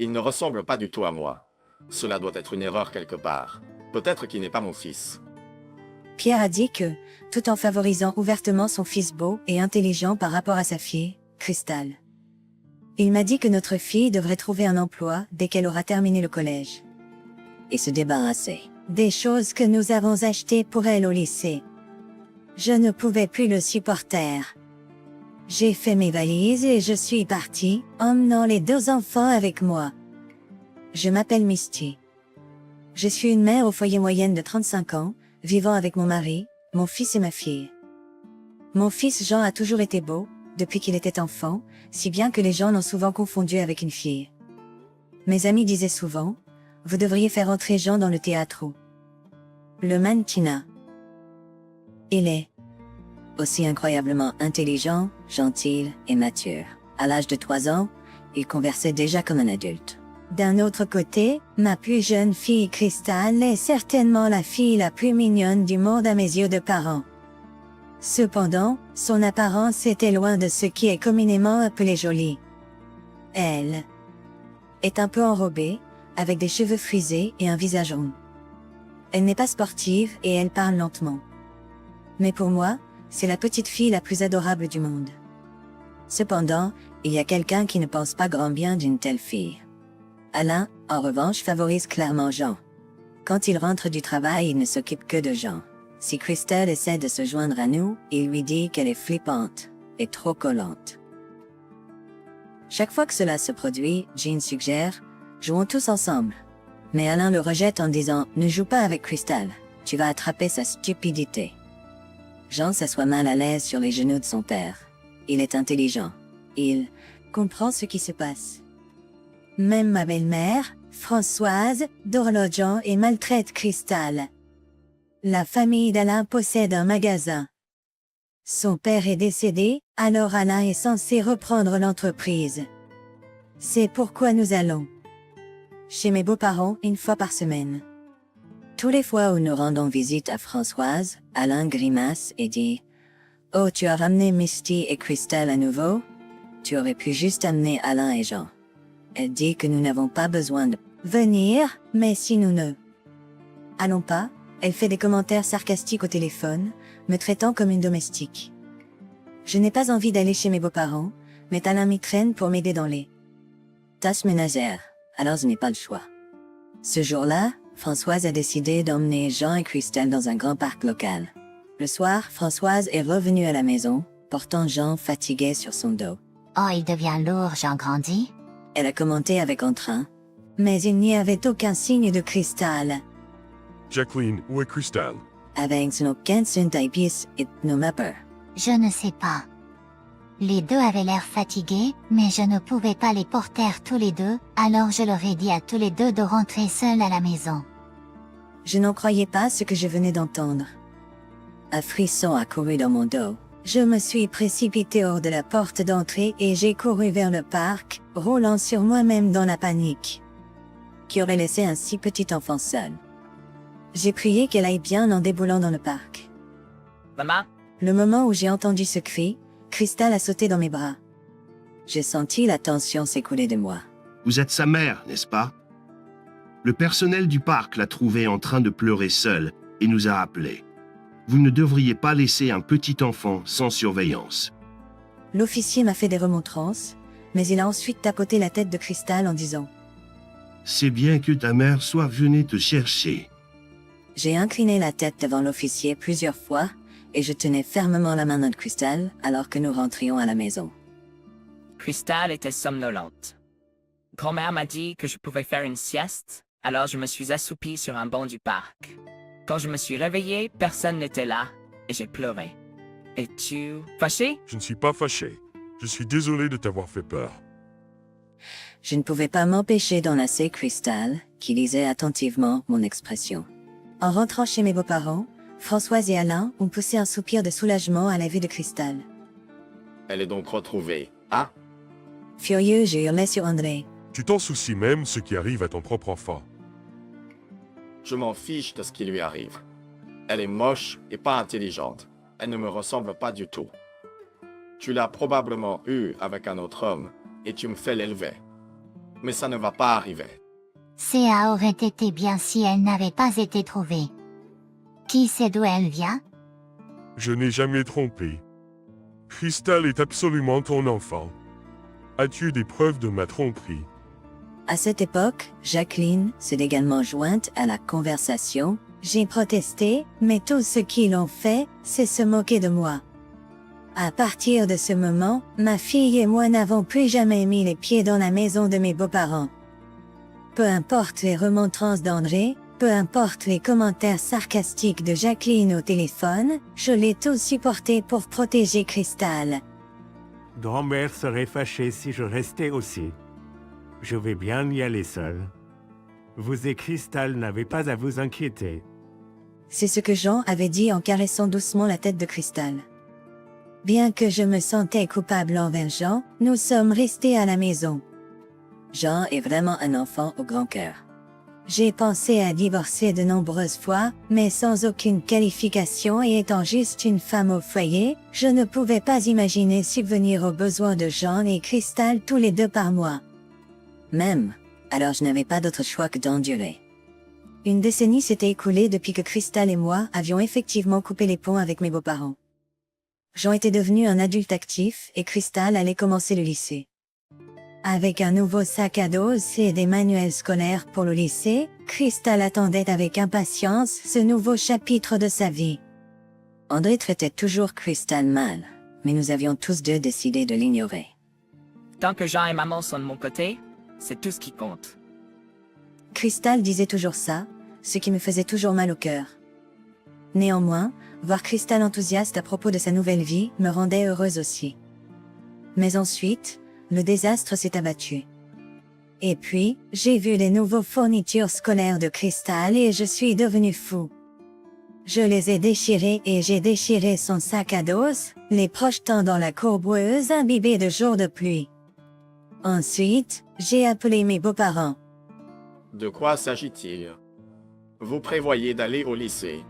Il ne ressemble pas du tout à moi. Cela doit être une erreur quelque part. Peut-être qu'il n'est pas mon fils. Pierre a dit que, tout en favorisant ouvertement son fils beau et intelligent par rapport à sa fille, Crystal. Il m'a dit que notre fille devrait trouver un emploi dès qu'elle aura terminé le collège. Et se débarrasser des choses que nous avons achetées pour elle au lycée. Je ne pouvais plus le supporter. J'ai fait mes valises et je suis partie, emmenant les 2 enfants avec moi. Je m'appelle Misty. Je suis une mère au foyer moyenne de 35 ans, vivant avec mon mari, mon fils et ma fille. Mon fils Jean a toujours été beau, depuis qu'il était enfant, si bien que les gens l'ont souvent confondu avec une fille. Mes amis disaient souvent, vous devriez faire entrer Jean dans le théâtre. Le mannequinat. Il est aussi incroyablement intelligent, gentil et mature. À l'âge de 3 ans, il conversait déjà comme un adulte. D'un autre côté, ma plus jeune fille Crystal est certainement la fille la plus mignonne du monde à mes yeux de parents. Cependant, son apparence était loin de ce qui est communément appelé jolie. Elle est un peu enrobée, avec des cheveux frisés et un visage rond. Elle n'est pas sportive et elle parle lentement. Mais pour moi, c'est la petite fille la plus adorable du monde. Cependant, il y a quelqu'un qui ne pense pas grand bien d'une telle fille. Alain, en revanche, favorise clairement Jean. Quand il rentre du travail, il ne s'occupe que de Jean. Si Crystal essaie de se joindre à nous, il lui dit qu'elle est flippante et trop collante. Chaque fois que cela se produit, Jean suggère « Jouons tous ensemble ». Mais Alain le rejette en disant « Ne joue pas avec Crystal, tu vas attraper sa stupidité ». Jean s'assoit mal à l'aise sur les genoux de son père. Il est intelligent. Il comprend ce qui se passe. Même ma belle-mère, Françoise, dort Jean et maltraite Crystal. La famille d'Alain possède un magasin. Son père est décédé, alors Alain est censé reprendre l'entreprise. C'est pourquoi nous allons chez mes beaux-parents 1 fois par semaine. Tous les fois où nous rendons visite à Françoise, Alain grimace et dit « Oh, tu as ramené Misty et Crystal à nouveau? Tu aurais pu juste amener Alain et Jean. » Elle dit que nous n'avons pas besoin de venir, mais si nous ne allons pas, elle fait des commentaires sarcastiques au téléphone, me traitant comme une domestique. Je n'ai pas envie d'aller chez mes beaux-parents, mais Alain m'y traîne pour m'aider dans les tâches ménagères, alors je n'ai pas le choix. Ce jour-là, Françoise a décidé d'emmener Jean et Crystal dans un grand parc local. Le soir, Françoise est revenue à la maison, portant Jean fatigué sur son dos. Oh, il devient lourd, Jean grandit. Elle a commenté avec entrain. Mais il n'y avait aucun signe de Crystal. Jacqueline, où est Crystal? Avec son aucun synthétis et pneumapeur. Je ne sais pas. Les 2 avaient l'air fatigués, mais je ne pouvais pas les porter tous les 2, alors je leur ai dit à tous les 2 de rentrer seuls à la maison. Je n'en croyais pas ce que je venais d'entendre. Un frisson a couru dans mon dos. Je me suis précipitée hors de la porte d'entrée et j'ai couru vers le parc, roulant sur moi-même dans la panique. Qui aurait laissé un si petit enfant seul? J'ai prié qu'elle aille bien en déboulant dans le parc. Maman, Le moment où j'ai entendu ce cri, Crystal a sauté dans mes bras. J'ai senti la tension s'écouler de moi. Vous êtes sa mère, n'est-ce pas? Le personnel du parc l'a trouvée en train de pleurer seule et nous a appelés. Vous ne devriez pas laisser un petit enfant sans surveillance. L'officier m'a fait des remontrances, mais il a ensuite tapoté la tête de Crystal en disant « C'est bien que ta mère soit venue te chercher. » J'ai incliné la tête devant l'officier plusieurs fois et je tenais fermement la main de Crystal alors que nous rentrions à la maison. Crystal était somnolente. Grand-mère m'a dit que je pouvais faire une sieste, alors je me suis assoupi sur un banc du parc. Quand je me suis réveillé, personne n'était là, et j'ai pleuré. Es-tu fâché? Je ne suis pas fâché. Je suis désolé de t'avoir fait peur. Je ne pouvais pas m'empêcher d'enlacer Crystal, qui lisait attentivement mon expression. En rentrant chez mes beaux-parents, Françoise et Alain ont poussé un soupir de soulagement à la vue de Crystal. Elle est donc retrouvée. Ah, Furieux, j'ai hurlé sur André. Tu t'en soucies même ce qui arrive à ton propre enfant. je m'en fiche de ce qui lui arrive. Elle est moche et pas intelligente. Elle ne me ressemble pas du tout. Tu l'as probablement eue avec un autre homme et tu me fais l'élever. Mais ça ne va pas arriver. Ça aurait été bien si elle n'avait pas été trouvée. Qui sait d'où elle vient? Je n'ai jamais trompé. Crystal est absolument ton enfant. As-tu des preuves de ma tromperie? À cette époque, Jacqueline s'est également jointe à la conversation. J'ai protesté, mais tout ce qu'ils ont fait, c'est se moquer de moi. À partir de ce moment, ma fille et moi n'avons plus jamais mis les pieds dans la maison de mes beaux-parents. Peu importe les remontrances d'André, peu importe les commentaires sarcastiques de Jacqueline au téléphone, je l'ai tout supporté pour protéger Crystal. Grand-mère serait fâchée si je restais aussi. Je vais bien y aller seul. Vous et Crystal n'avez pas à vous inquiéter. C'est ce que Jean avait dit en caressant doucement la tête de Crystal. Bien que je me sentais coupable envers Jean, nous sommes restés à la maison. Jean est vraiment un enfant au grand cœur. J'ai pensé à divorcer de nombreuses fois, mais sans aucune qualification et étant juste une femme au foyer, je ne pouvais pas imaginer subvenir aux besoins de Jean et Crystal tous les deux par mois. Même, alors je n'avais pas d'autre choix que d'endurer. Une décennie s'était écoulée depuis que Crystal et moi avions effectivement coupé les ponts avec mes beaux-parents. Jean était devenu un adulte actif et Crystal allait commencer le lycée. Avec un nouveau sac à dos et des manuels scolaires pour le lycée, Crystal attendait avec impatience ce nouveau chapitre de sa vie. André traitait toujours Crystal mal, mais nous avions tous deux décidé de l'ignorer. Tant que Jean et maman sont de mon côté, c'est tout ce qui compte. Crystal disait toujours ça, ce qui me faisait toujours mal au cœur. Néanmoins, voir Crystal enthousiaste à propos de sa nouvelle vie me rendait heureuse aussi. Mais ensuite, le désastre s'est abattu. Et puis, j'ai vu les nouveaux fournitures scolaires de Crystal et je suis devenu fou. Je les ai déchirées et j'ai déchiré son sac à dos, les projetant dans la courbeuse imbibée de jours de pluie. Ensuite, j'ai appelé mes beaux-parents. De quoi s'agit-il? Vous prévoyez d'aller au lycée.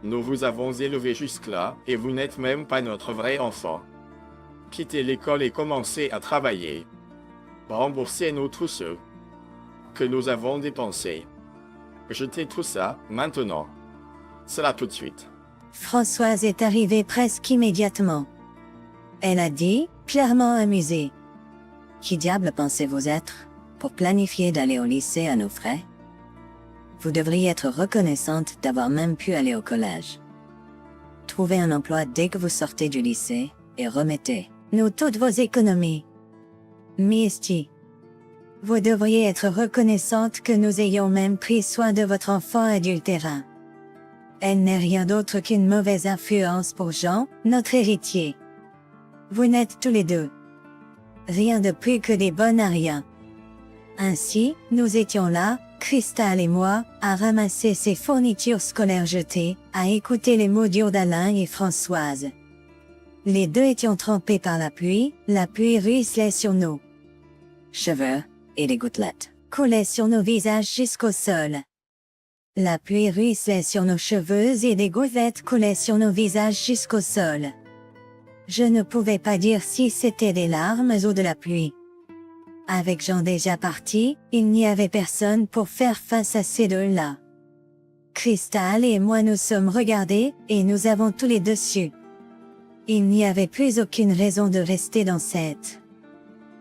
Nous vous avons élevé jusque-là et vous n'êtes même pas notre vrai enfant. Quittez l'école et commencez à travailler. Remboursez-nous tous ceux que nous avons dépensés. Jetez tout ça, maintenant. Cela tout de suite. Françoise est arrivée presque immédiatement. Elle a dit, clairement amusée. Qui diable pensez-vous être, pour planifier d'aller au lycée à nos frais? Vous devriez être reconnaissante d'avoir même pu aller au collège. Trouvez un emploi dès que vous sortez du lycée, et remettez-nous toutes vos économies. Misty. Vous devriez être reconnaissante que nous ayons même pris soin de votre enfant adultérin. Elle n'est rien d'autre qu'une mauvaise influence pour Jean, notre héritier. Vous n'êtes tous les deux rien de plus que des bonnes à rien. Ainsi, nous étions là, Crystal et moi, à ramasser ces fournitures scolaires jetées, à écouter les mots durs d'Alain et Françoise. Les deux étions trempés par la pluie ruisselait sur nos cheveux, et les gouttelettes coulaient sur nos visages jusqu'au sol. La pluie ruisselait sur nos cheveux et des gouttelettes coulaient sur nos visages jusqu'au sol. Je ne pouvais pas dire si c'était des larmes ou de la pluie. Avec Jean déjà parti, il n'y avait personne pour faire face à ces deux-là. Crystal et moi nous sommes regardés, et nous avons tous les deux su. Il n'y avait plus aucune raison de rester dans cette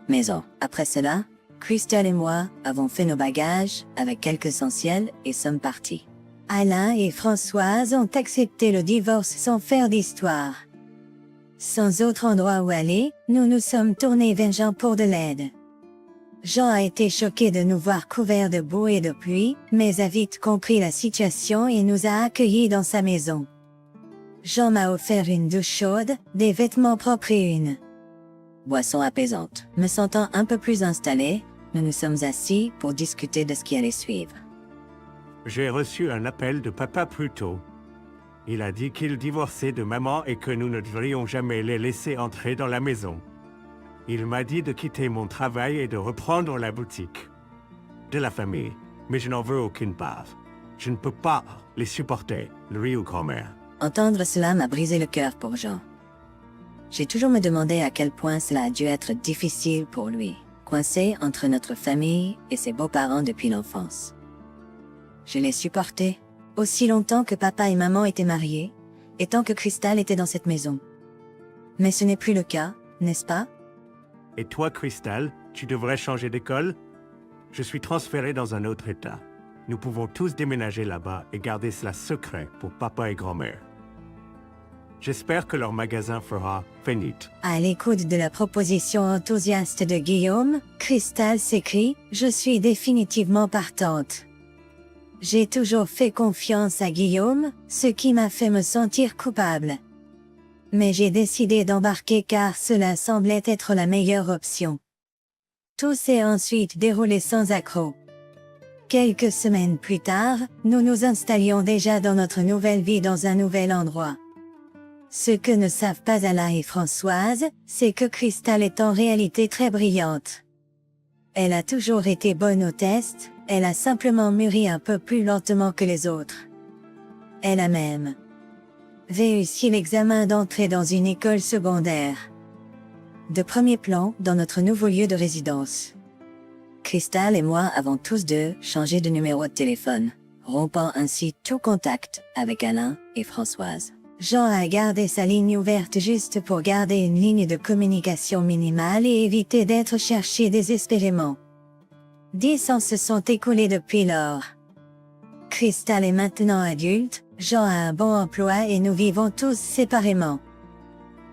maison. Après cela, Crystal et moi avons fait nos bagages, avec quelques essentiels, et sommes partis. Alain et Françoise ont accepté le divorce sans faire d'histoire. Sans autre endroit où aller, nous nous sommes tournés vers Jean pour de l'aide. Jean a été choqué de nous voir couverts de boue et de pluie, mais a vite compris la situation et nous a accueillis dans sa maison. Jean m'a offert une douche chaude, des vêtements propres et une boisson apaisante. Me sentant un peu plus installé, nous nous sommes assis pour discuter de ce qui allait suivre. J'ai reçu un appel de papa plus tôt. Il a dit qu'il divorçait de maman et que nous ne devrions jamais les laisser entrer dans la maison. Il m'a dit de quitter mon travail et de reprendre la boutique. De la famille, mais je n'en veux aucune part. Je ne peux pas les supporter, lui ou grand-mère. Entendre cela m'a brisé le cœur pour Jean. J'ai toujours me demandé à quel point cela a dû être difficile pour lui. coincé entre notre famille et ses beaux-parents depuis l'enfance. Je l'ai supporté aussi longtemps que papa et maman étaient mariés, et tant que Crystal était dans cette maison. Mais ce n'est plus le cas, n'est-ce pas? Et toi, Crystal, tu devrais changer d'école? Je suis transféré dans un autre état. Nous pouvons tous déménager là-bas et garder cela secret pour papa et grand-mère. J'espère que leur magasin fera faillite. À l'écoute de la proposition enthousiaste de Guillaume, Crystal s'écrie « Je suis définitivement partante ». J'ai toujours fait confiance à Guillaume, ce qui m'a fait me sentir coupable. Mais j'ai décidé d'embarquer car cela semblait être la meilleure option. Tout s'est ensuite déroulé sans accroc. Quelques semaines plus tard, nous nous installions déjà dans notre nouvelle vie dans un nouvel endroit. Ce que ne savent pas Alain et Françoise, c'est que Crystal est en réalité très brillante. Elle a toujours été bonne au test, elle a simplement mûri un peu plus lentement que les autres. Elle a même réussi l'examen d'entrée dans une école secondaire. De premier plan dans notre nouveau lieu de résidence. Crystal et moi avons tous deux changé de numéro de téléphone, rompant ainsi tout contact avec Alain et Françoise. Jean a gardé sa ligne ouverte juste pour garder une ligne de communication minimale et éviter d'être cherché désespérément. 10 ans se sont écoulés depuis lors. Crystal est maintenant adulte, Jean a un bon emploi et nous vivons tous séparément.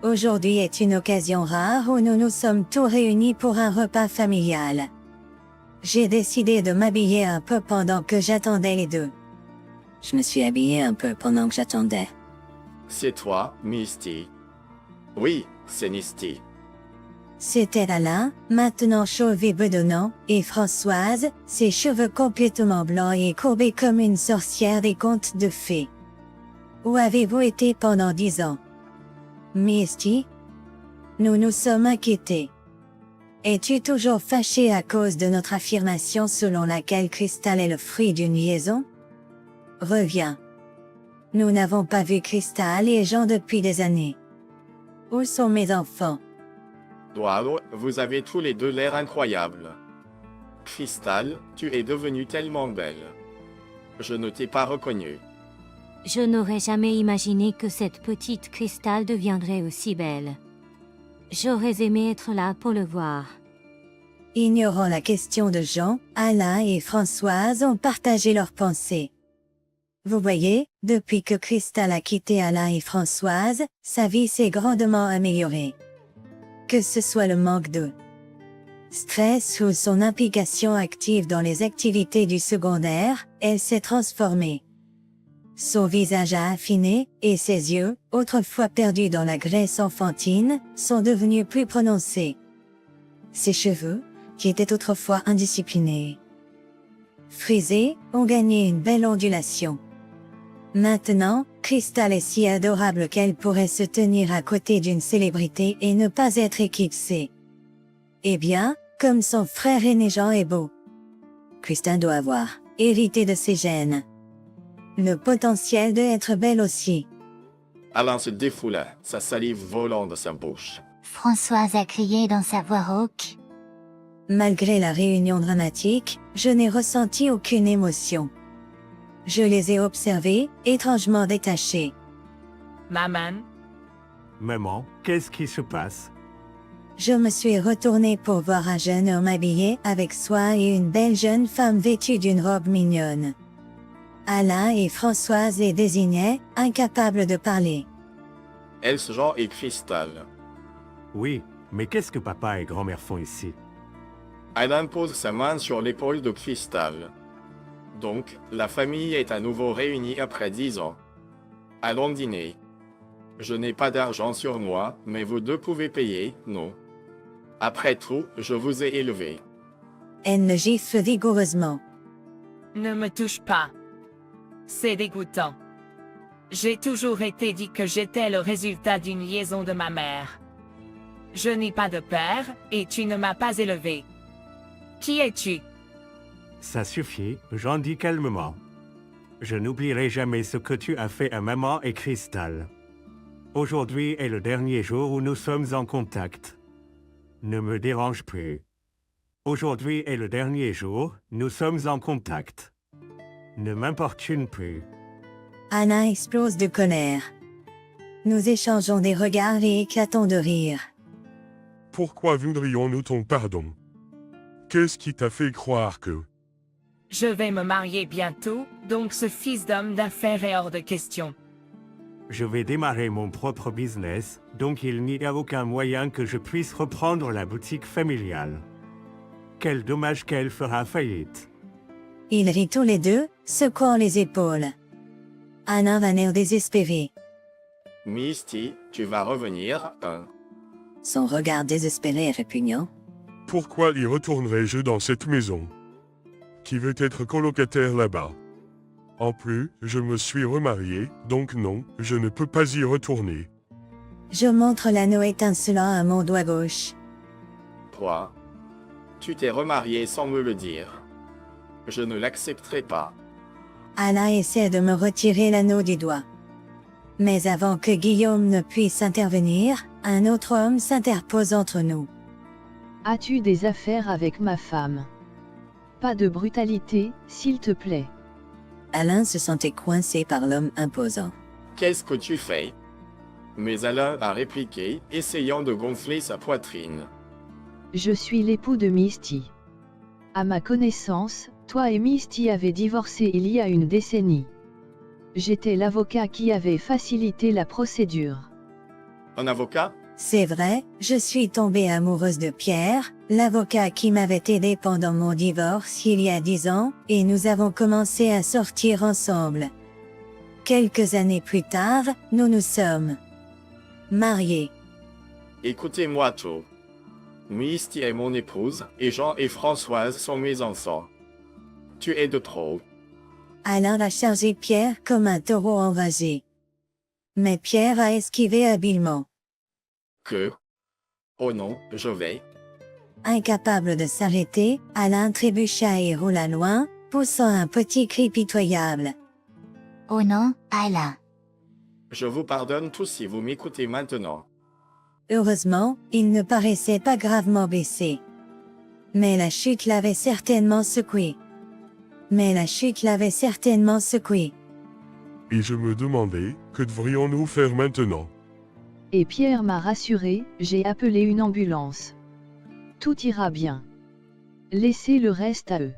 Aujourd'hui est une occasion rare où nous nous sommes tous réunis pour un repas familial. J'ai décidé de m'habiller un peu pendant que j'attendais les deux. Je me suis habillée un peu pendant que j'attendais. C'est toi, Misty. Oui, c'est Misty. C'était Alain, maintenant chauve et bedonnant, et Françoise, ses cheveux complètement blancs et courbés comme une sorcière des contes de fées. Où avez-vous été pendant 10 ans? Misty? Nous nous sommes inquiétés. Es-tu toujours fâchée à cause de notre affirmation selon laquelle Crystal est le fruit d'une liaison? Reviens. Nous n'avons pas vu Crystal et Jean depuis des années. Où sont mes enfants? Wow, vous avez tous les deux l'air incroyable. Crystal, tu es devenue tellement belle. Je ne t'ai pas reconnue. Je n'aurais jamais imaginé que cette petite Crystal deviendrait aussi belle. J'aurais aimé être là pour le voir. Ignorant la question de Jean, Alain et Françoise ont partagé leurs pensées. Vous voyez, depuis que Crystal a quitté Alain et Françoise, sa vie s'est grandement améliorée. Que ce soit le manque de stress ou son implication active dans les activités du secondaire, elle s'est transformée. Son visage a affiné, et ses yeux, autrefois perdus dans la graisse enfantine, sont devenus plus prononcés. Ses cheveux, qui étaient autrefois indisciplinés, frisés, ont gagné une belle ondulation. Maintenant, Crystal est si adorable qu'elle pourrait se tenir à côté d'une célébrité et ne pas être éclipsée. Eh bien, comme son frère aîné Jean est beau. Crystal doit avoir hérité de ses gènes le potentiel de être belle aussi. Alain se défoula, sa salive volant de sa bouche. Françoise a crié dans sa voix rauque. Malgré la réunion dramatique, je n'ai ressenti aucune émotion. Je les ai observés, étrangement détachés. Maman, Maman, qu'est-ce qui se passe? Je me suis retournée pour voir un jeune homme habillé avec soin et une belle jeune femme vêtue d'une robe mignonne. Alain et Françoise les désignaient, incapables de parler. Else, Jean et Crystal. Oui, mais qu'est-ce que papa et grand-mère font ici? Alain pose sa main sur l'épaule de Crystal. Donc, la famille est à nouveau réunie après 10 ans. Allons dîner. Je n'ai pas d'argent sur moi, mais vous deux pouvez payer, non? Après tout, je vous ai élevé. Elle le gifle vigoureusement. ne me touche pas. C'est dégoûtant. J'ai toujours été dit que j'étais le résultat d'une liaison de ma mère. Je n'ai pas de père, et tu ne m'as pas élevé. Qui es-tu? Ça suffit, j'en dis calmement. Je n'oublierai jamais ce que tu as fait à maman et Crystal. Aujourd'hui est le dernier jour où nous sommes en contact. Ne me dérange plus. Aujourd'hui est le dernier jour, nous sommes en contact. Ne m'importune plus. Anna explose de colère. Nous échangeons des regards et éclatons de rire. Pourquoi voudrions-nous ton pardon? Qu'est-ce qui t'a fait croire que... Je vais me marier bientôt, donc ce fils d'homme d'affaires est hors de question. Je vais démarrer mon propre business, donc il n'y a aucun moyen que je puisse reprendre la boutique familiale. Quel dommage qu'elle fera faillite. Ils rient tous les deux, secouant les épaules. Anna va l'air désespéré. Misty, tu vas revenir, hein? Son regard désespéré est répugnant. Pourquoi y retournerais-je dans cette maison? Qui veut être colocataire là-bas? En plus, je me suis remarié, donc non, je ne peux pas y retourner. Je montre l'anneau étincelant à mon doigt gauche. Toi, tu t'es remarié sans me le dire. Je ne l'accepterai pas. Anna essaie de me retirer l'anneau du doigt. Mais avant que Guillaume ne puisse intervenir, un autre homme s'interpose entre nous. As-tu des affaires avec ma femme? Pas de brutalité, s'il te plaît. Alain se sentait coincé par l'homme imposant. Qu'est-ce que tu fais? Mais Alain a répliqué, essayant de gonfler sa poitrine. Je suis l'époux de Misty. À ma connaissance, toi et Misty avez divorcé il y a une décennie. J'étais l'avocat qui avait facilité la procédure. Un avocat? C'est vrai, je suis tombée amoureuse de Pierre, l'avocat qui m'avait aidé pendant mon divorce il y a 10 ans, et nous avons commencé à sortir ensemble. Quelques années plus tard, nous nous sommes mariés. Écoutez-moi tout. Misty est mon épouse, et Jean et Françoise sont mes enfants. Tu es de trop. Alain a chargé Pierre comme un taureau enragé. Mais Pierre a esquivé habilement. Que? Oh non, je vais. Incapable de s'arrêter, Alain trébucha et roula loin, poussant un petit cri pitoyable. Oh non, Alain. Je vous pardonne tous si vous m'écoutez maintenant. Heureusement, il ne paraissait pas gravement blessé. Mais la chute l'avait certainement secoué. Et je me demandais, que devrions-nous faire maintenant? Et Pierre m'a rassuré, j'ai appelé une ambulance. Tout ira bien. Laissez le reste à eux.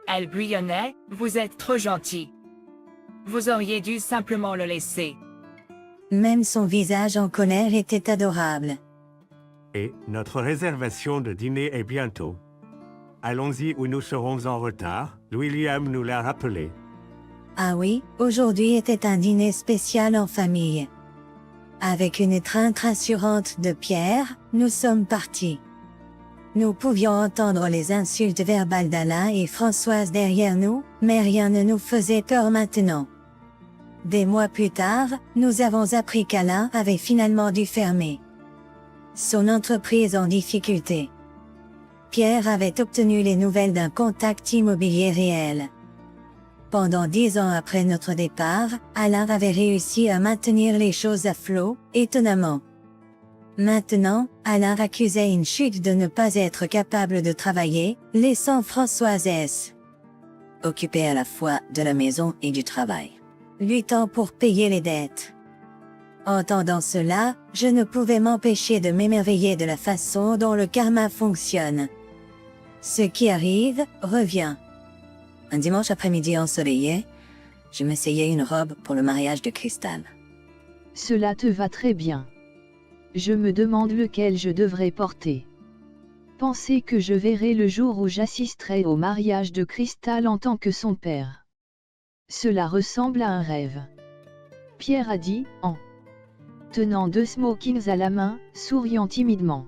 Elle bouillonnait, vous êtes trop gentil. Vous auriez dû simplement le laisser. Même son visage en colère était adorable. Et notre réservation de dîner est bientôt. Allons-y ou nous serons en retard, William nous l'a rappelé. Ah oui, aujourd'hui était un dîner spécial en famille. Avec une étreinte rassurante de Pierre, nous sommes partis. Nous pouvions entendre les insultes verbales d'Alain et Françoise derrière nous, mais rien ne nous faisait peur maintenant. Des mois plus tard, nous avons appris qu'Alain avait finalement dû fermer son entreprise en difficulté. Pierre avait obtenu les nouvelles d'un contact immobilier réel. Pendant 10 ans après notre départ, Alain avait réussi à maintenir les choses à flot, étonnamment. Maintenant, Alain accusait une chute de ne pas être capable de travailler, laissant Françoise S. occupée à la fois de la maison et du travail, luttant pour payer les dettes. Entendant cela, je ne pouvais m'empêcher de m'émerveiller de la façon dont le karma fonctionne. Ce qui arrive, revient. Un dimanche après-midi ensoleillé, je m'essayais une robe pour le mariage de Cristal. Cela te va très bien. Je me demande lequel je devrais porter. Pensez que je verrai le jour où j'assisterai au mariage de Cristal en tant que son père. Cela ressemble à un rêve. Pierre a dit, en tenant 2 smokings à la main, souriant timidement.